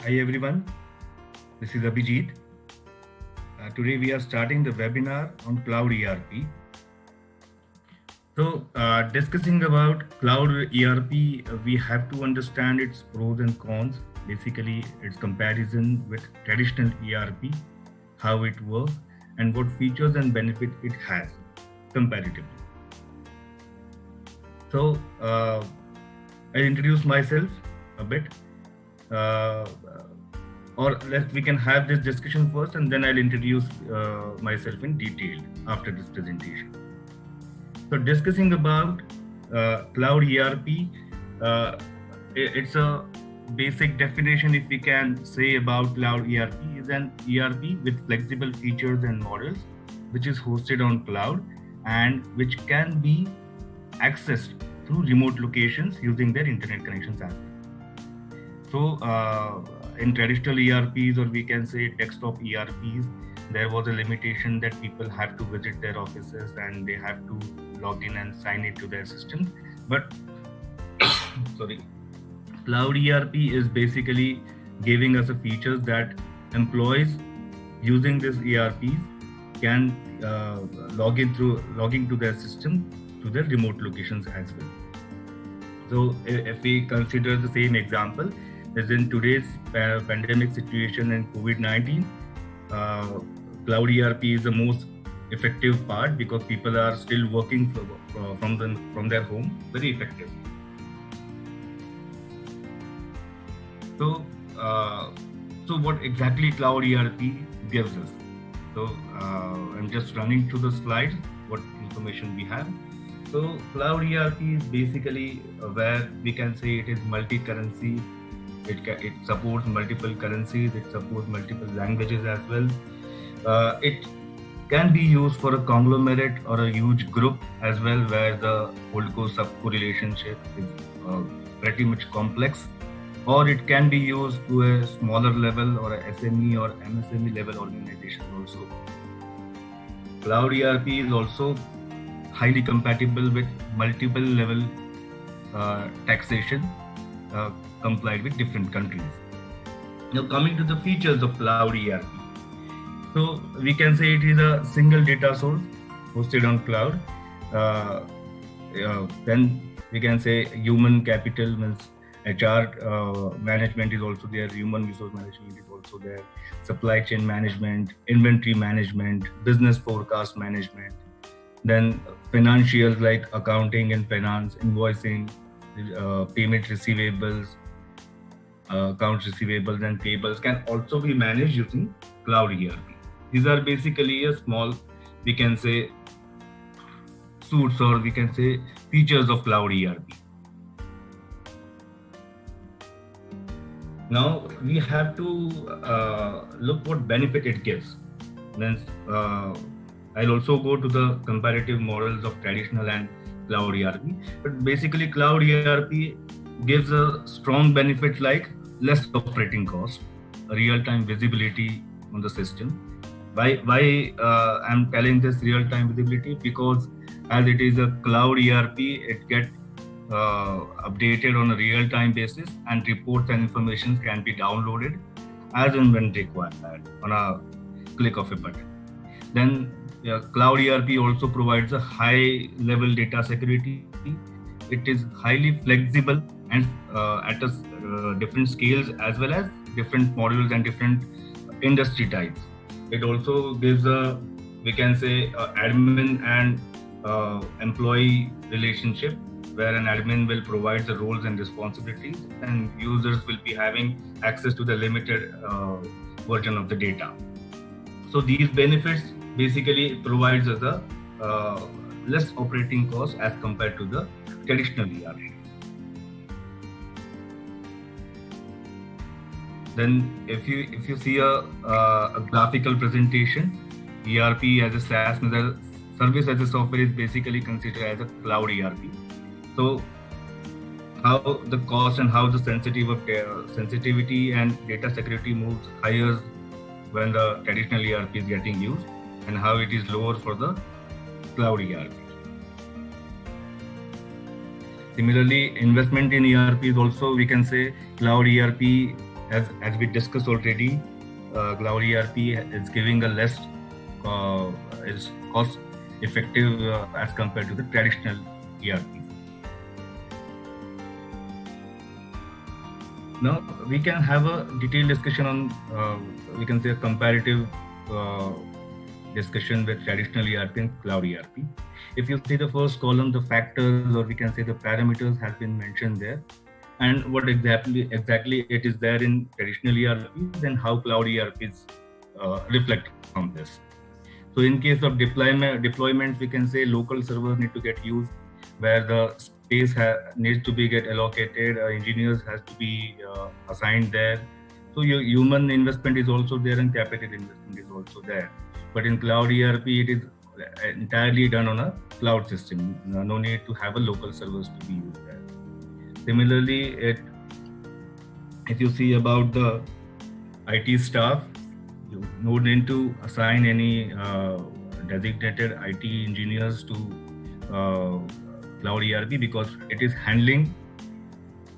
Hi everyone, this is Abhijit. Today we are starting the webinar on Cloud ERP. Discussing about Cloud ERP, we have to understand its pros and cons, basically its comparison with traditional ERP, how it works, and what features and benefit it has comparatively. I'll introduce myself a bit. We can have this discussion first and then I'll introduce myself in detail after this presentation. So discussing about Cloud ERP, it's a basic definition if we can say about Cloud ERP is an ERP with flexible features and models which is hosted on cloud and which can be accessed through remote locations using their internet connections as well. So in traditional ERPs, or we can say desktop ERPs, there was a limitation that people have to visit their offices and they have to log in and sign into their system. But Cloud ERP is basically giving us a features that employees using this ERPs can logging to their system to their remote locations as well. So if we consider the same example, as in today's pandemic situation and COVID-19, Cloud ERP is the most effective part because people are still working from their home very effectively. So what exactly Cloud ERP gives us? So I'm just running through the slides, what information we have. So Cloud ERP is basically where we can say it is multi-currency. It supports multiple currencies. It supports multiple languages as well. It can be used for a conglomerate or a huge group as well, where the holdco-subco relationship is pretty much complex. Or it can be used to a smaller level or a SME or MSME level organization also. Cloud ERP is also highly compatible with multiple level taxation complied with different countries. Now coming to the features of Cloud ERP. So we can say it is a single data source hosted on cloud. Then we can say human capital means HR management is also there, human resource management is also there, supply chain management, inventory management, business forecast management, then financials like accounting and finance, invoicing, payment receivables, accounts receivables and payables can also be managed using Cloud ERP. These are basically a small, we can say, suits or we can say features of Cloud ERP. Now we have to look what benefit it gives. Means I'll also go to the comparative models of traditional and Cloud ERP. But basically Cloud ERP gives a strong benefit like less operating cost, real-time visibility on the system. Why I'm telling this real-time visibility? Because as it is a Cloud ERP, it gets updated on a real-time basis and reports and information can be downloaded as and when required on a click of a button. Then Cloud ERP also provides a high-level data security. It is highly flexible and at different scales as well as different modules and different industry types. It also gives a, we can say, admin and employee relationship, where an admin will provide the roles and responsibilities and users will be having access to the limited version of the data. So these benefits basically provides us a less operating cost as compared to the traditional ERP. Then if you see a graphical presentation, ERP as a SaaS, service as a software is basically considered as a Cloud ERP. So how the cost and how the sensitivity and data security moves higher when the traditional ERP is getting used, and how it is lower for the Cloud ERP. Similarly, investment in ERP is also, we can say, Cloud ERP as we discussed already, Cloud ERP is giving a less is cost effective as compared to the traditional ERP. Now we can have a detailed discussion on we can say a comparative discussion with traditional ERP and cloud ERP. If you see the first column, the factors or we can say the parameters has been mentioned there, and what exactly it is there in traditional ERP, then how cloud ERPs reflect on this. So in case of deployments, we can say local servers need to get used, where the space needs to be get allocated, engineers has to be assigned there. So your human investment is also there and capital investment is also there. But in cloud ERP, it is entirely done on a cloud system. No need to have a local servers to be used there. Similarly, if you see about the IT staff, you no need to assign any designated IT engineers to cloud ERP because it is handling.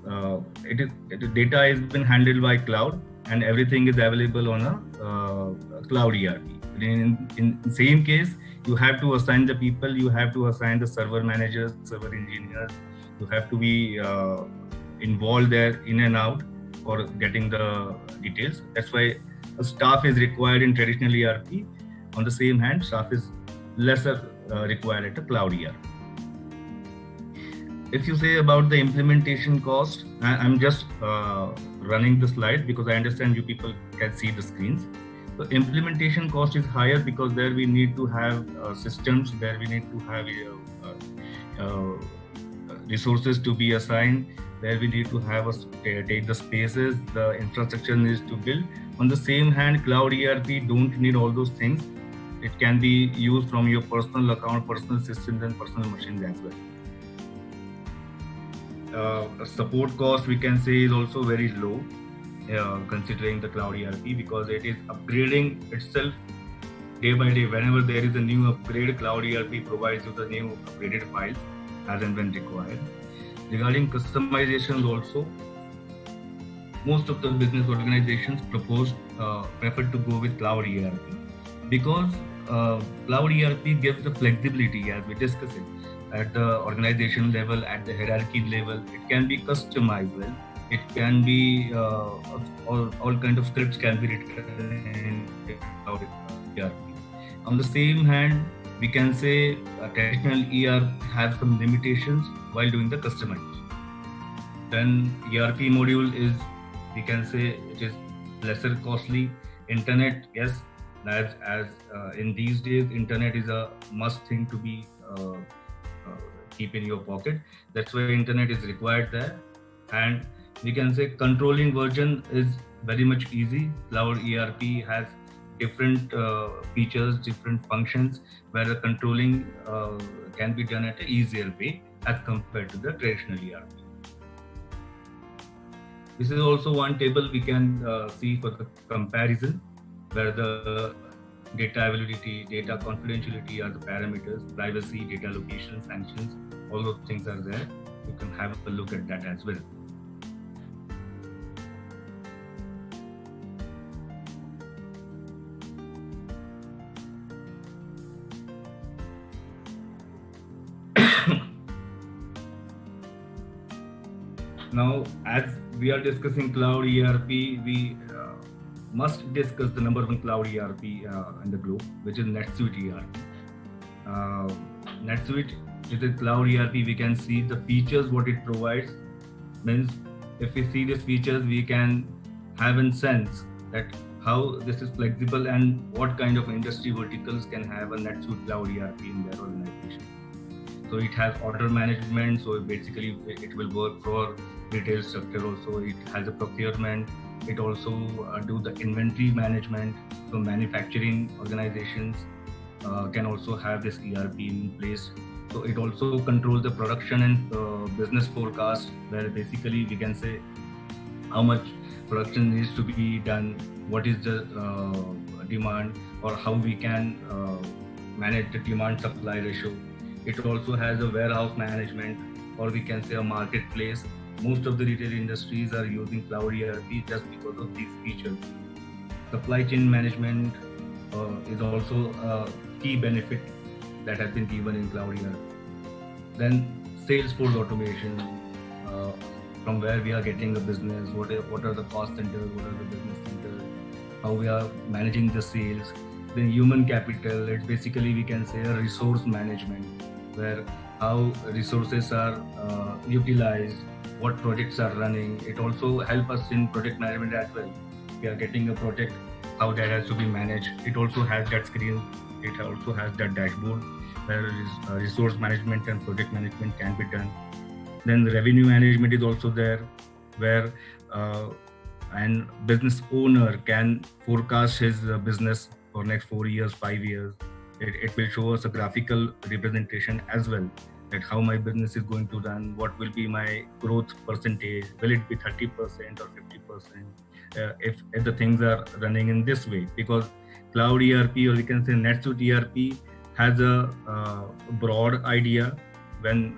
The data has been handled by cloud and everything is available on a cloud ERP. In same case, you have to assign the people, you have to assign the server managers, server engineers, you have to be involved there in and out for getting the details. That's why a staff is required in traditional ERP. On the same hand, staff is lesser required at a cloud ERP. If you say about the implementation cost, I'm just running the slide because I understand you people can see the screens. So implementation cost is higher because there we need to have systems, there we need to have resources to be assigned, there we need to have take the spaces, the infrastructure needs to build. On the same hand, cloud ERP don't need all those things. It can be used from your personal account, personal systems and personal machines as well. Support cost we can say is also very low considering the cloud ERP because it is upgrading itself day by day. Whenever there is a new upgrade, cloud ERP provides you the new upgraded files as and when required. Regarding customizations also, most of the business organizations prefer to go with cloud ERP because cloud ERP gives the flexibility as we discussed it. At the organization level, at the hierarchy level, it can be customized well. It can be all kind of scripts can be written in cloud ERP. On the same hand, we can say traditional ERP has some limitations while doing the customization. Then ERP module is, we can say it is lesser costly. Internet, yes, as in these days, internet is a must thing to be keep in your pocket. That's why internet is required there. And we can say controlling version is very much easy. Cloud ERP has different features, different functions where the controlling can be done at an easier way as compared to the traditional ERP. This is also one table we can see for the comparison where the data availability, data confidentiality are the parameters, privacy, data location, sanctions, all those things are there. You can have a look at that as well. Now, as we are discussing cloud ERP, we must discuss the number one cloud ERP in the globe, which is NetSuite ERP. NetSuite is a cloud ERP. We can see the features what it provides. Means if we see these features, we can have a sense that how this is flexible and what kind of industry verticals can have a NetSuite cloud ERP in their organization. So it has order management. So basically, it will work for retail sector also. It has a procurement. It also do the inventory management. So manufacturing organizations can also have this ERP in place. So it also controls the production and business forecast, where basically we can say how much production needs to be done, what is the demand, or how we can manage the demand supply ratio. It also has a warehouse management, or we can say a marketplace, most of the retail industries are using Cloud ERP just because of these features. Supply chain management is also a key benefit that has been given in Cloud ERP. Then Salesforce automation, uh, from where we are getting the business, what are the cost centers, what are the business centers, how we are managing the sales. Then human capital, it's basically we can say a resource management, where how resources are utilized, what projects are running. It also helps us in project management as well. We are getting a project, how that has to be managed. It also has that screen, it also has that dashboard where resource management and project management can be done. Then the revenue management is also there, where and business owner can forecast his business for next 4 years, 5 years. It will show us a graphical representation as well, that how my business is going to run, what will be my growth percentage, will it be 30% or 50%, if the things are running in this way. Because Cloud ERP, or we can say NetSuite ERP, has a broad idea. When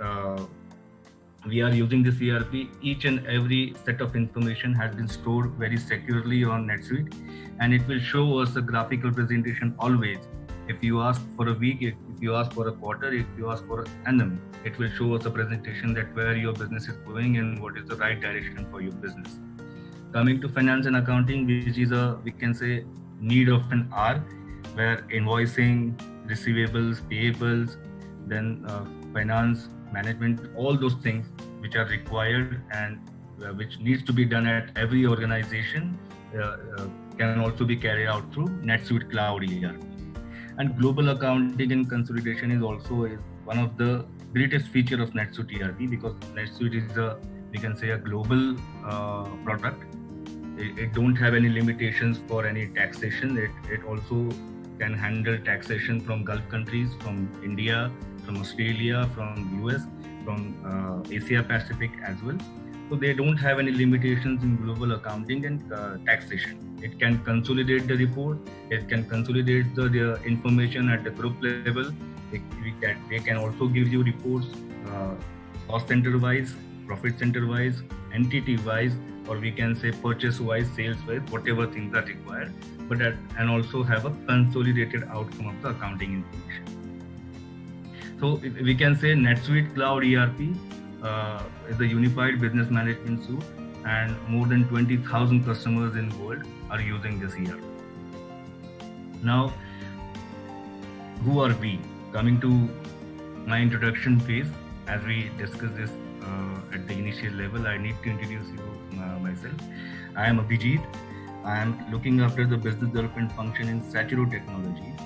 we are using this ERP, each and every set of information has been stored very securely on NetSuite, and it will show us a graphical presentation always. If you ask for a week, if you ask for a quarter, if you ask for an annum, it will show us a presentation that where your business is going and what is the right direction for your business. Coming to finance and accounting, which is a, we can say, need of an hour, where invoicing, receivables, payables, then finance management, all those things which are required and which needs to be done at every organization can also be carried out through NetSuite Cloud ERP. And global accounting and consolidation is also one of the greatest feature of NetSuite ERP, because NetSuite is a, we can say, a global product. It don't have any limitations for any taxation. It also can handle taxation from Gulf countries, from India, from Australia, from US, from Asia Pacific as well. So they don't have any limitations in global accounting and taxation. It can consolidate the report. It can consolidate the information at the group level. They can also give you reports cost center wise, profit center wise, entity wise, or we can say purchase wise, sales wise, whatever things are required, but and also have a consolidated outcome of the accounting information. So we can say NetSuite Cloud ERP is a unified business management suite, and more than 20,000 customers in the world are using this ERP. Now, who are we? Coming to my introduction phase, as we discuss this at the initial level, I need to introduce you myself. I am Abhijit. I am looking after the business development function in Saturo Technologies,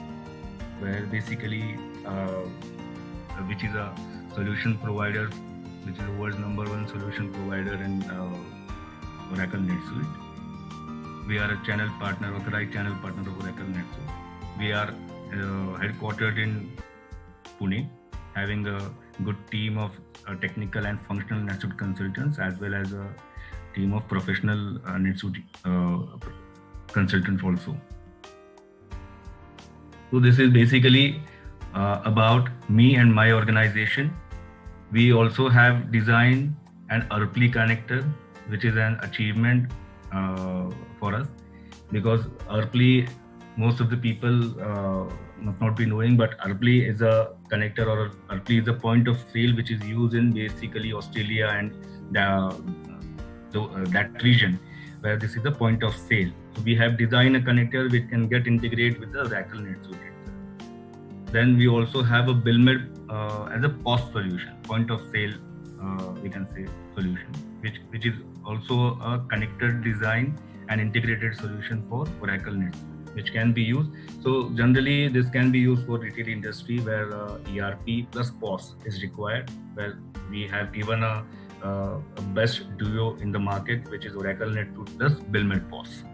where basically, which is a solution provider, which is the world's #1 solution provider in Oracle NetSuite. We are a channel partner, authorized channel partner of Oracle NetSuite. We are headquartered in Pune, having a good team of technical and functional NetSuite consultants, as well as a team of professional NetSuite consultants also. So this is basically about me and my organization. We also have designed an Arply connector, which is an achievement for us, because Arply, most of the people must not be knowing, but Arply is a connector, or Arply is a point of sale which is used in basically Australia and that region, where this is the point of sale. So we have designed a connector which can get integrated with the Oracle NetSuite. Then we also have a BillMed as a POS solution, point of sale, we can say, solution, which is also a connected design and integrated solution for Oracle NetSuite, which can be used. So generally, this can be used for retail industry, where ERP plus POS is required, where we have given a best duo in the market, which is Oracle NetSuite plus BillMed POS.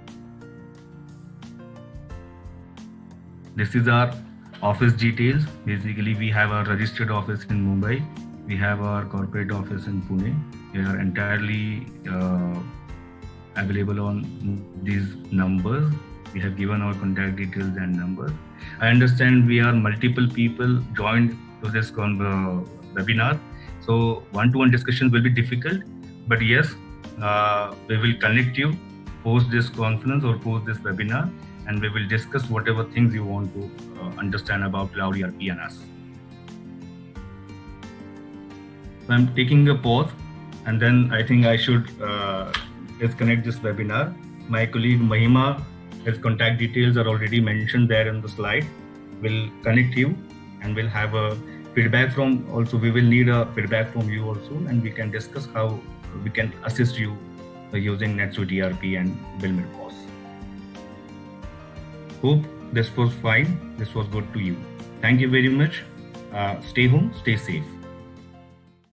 This is our office details. Basically, we have our registered office in Mumbai. We have our corporate office in Pune. We are entirely available on these numbers. We have given our contact details and numbers. I understand we are multiple people joined to this webinar. So one-to-one discussions will be difficult, But yes, we will connect you post this conference or post this webinar, and we will discuss whatever things you want to understand about Cloud ERP and us. So I'm taking a pause, and then I think I should disconnect this webinar. My colleague Mahima, his contact details are already mentioned there in the slide. We'll connect you, and we'll have a feedback from, also we will need a feedback from you also, and we can discuss how we can assist you using NetSuite ERP and Bill Midboss. Hope this was fine. This was good to you. Thank you very much. Stay home, stay safe.